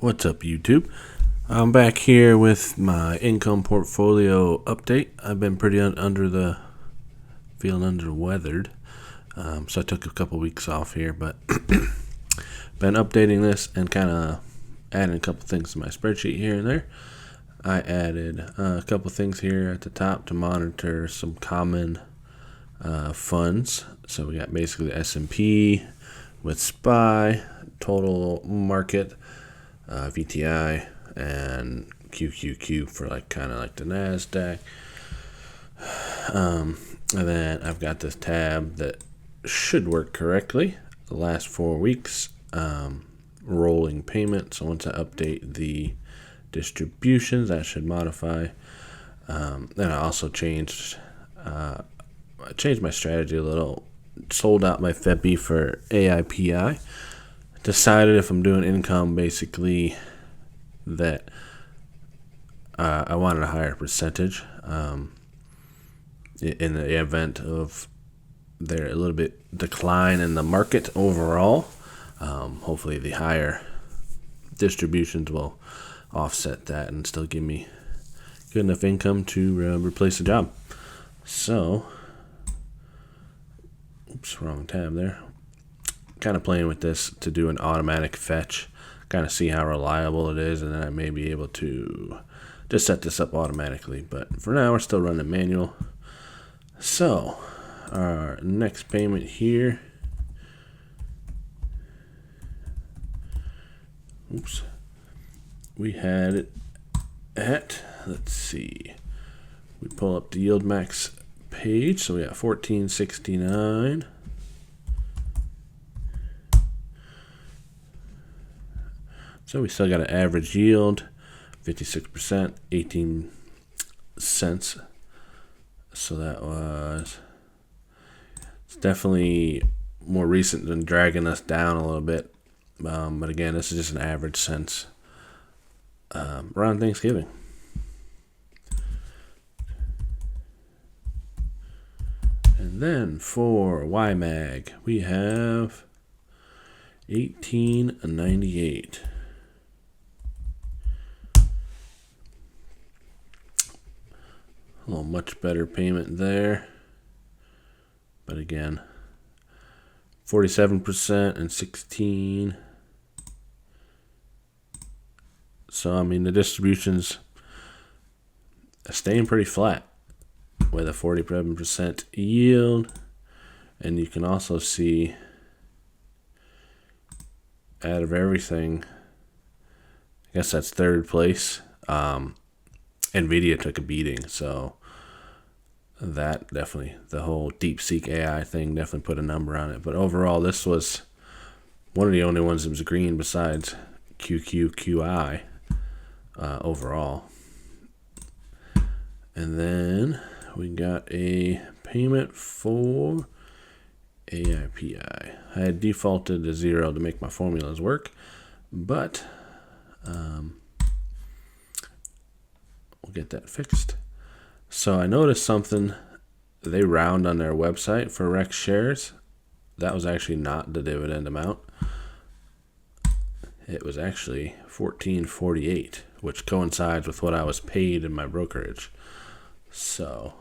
What's up, YouTube? I'm back here with my income portfolio update. I've been pretty feeling under the weathered, so I took a couple weeks off here, but been updating this and kind of adding a couple things to my spreadsheet here and there. I added a couple things here at the top to monitor some common funds. So we got basically the S&P with SPY, total market, VTI, and QQQ for kind of like the NASDAQ. And then I've got this tab that should work correctly. The last 4 weeks, rolling payment. So once I update the distributions, that should modify. Then I also changed my strategy a little. Sold out my FEPI for AIPI. Decided if I'm doing income, basically, that I wanted a higher percentage in the event of there a little bit decline in the market overall. Hopefully the higher distributions will offset that and still give me good enough income to replace the job. So, oops, wrong tab there. Kind of playing with this to do an automatic fetch, kind of see how reliable it is, and then I may be able to just set this up automatically. But for now, we're still running manual. So, our next payment here. Oops. We had it at, let's see. We pull up the Yieldmax page, so we got $14.69. So we still got an average yield, 56%, 18 cents. So that it's definitely more recent than dragging us down a little bit. But again, this is just an average since around Thanksgiving. And then for YMAG, we have 18.98. A little much better payment there. But again, 47% and 16. So, I mean, the distributions are staying pretty flat with a 47% yield. And you can also see out of everything, I guess that's third place. NVIDIA took a beating, so that definitely, the whole DeepSeek AI thing definitely put a number on it. But overall, this was one of the only ones that was green besides QQQI overall. And then we got a payment for AIPI. I had defaulted to 0 to make my formulas work, but we'll get that fixed. So I noticed something. They round on their website for Rex shares. That was actually not the dividend amount. It was actually $14.48, which coincides with what I was paid in my brokerage. So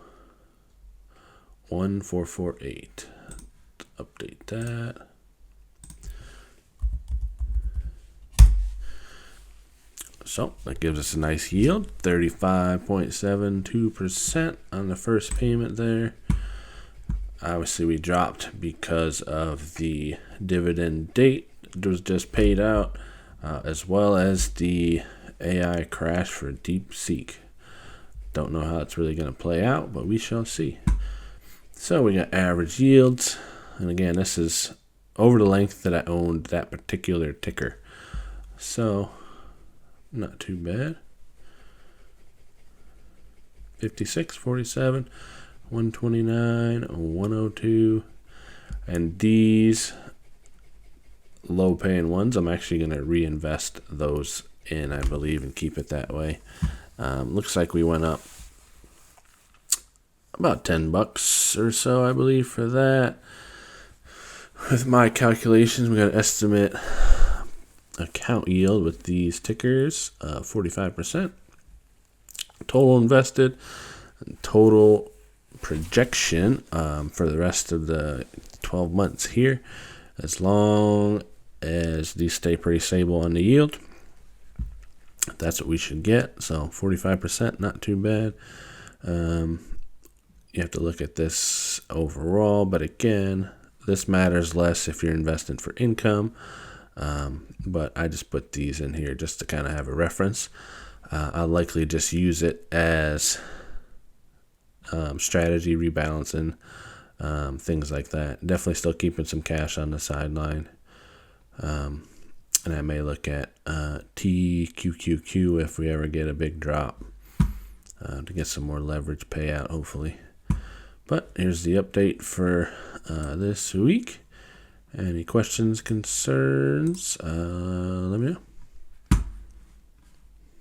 1448. Update that. So that gives us a nice yield, 35.72% on the first payment there. Obviously, we dropped because of the dividend date that was just paid out, as well as the AI crash for DeepSeek. Don't know how it's really going to play out, but we shall see. So we got average yields, and again, this is over the length that I owned that particular ticker. So not too bad. 56, 47, 129, 102. And these low paying ones, I'm actually going to reinvest those in, I believe, and keep it that way. Looks like we went up about $10 or so, I believe, for that. With my calculations, we got an estimate account yield with these tickers, 45%. Total invested, total projection for the rest of the 12 months here, as long as these stay pretty stable on the yield. That's what we should get. So 45%, not too bad. You have to look at this overall, but again, this matters less if you're investing for income. But I just put these in here just to kind of have a reference. I'll likely just use it as strategy, rebalancing, things like that. Definitely still keeping some cash on the sideline. And I may look at TQQQ if we ever get a big drop to get some more leverage payout, hopefully. But here's the update for this week. Any questions, concerns, let me know.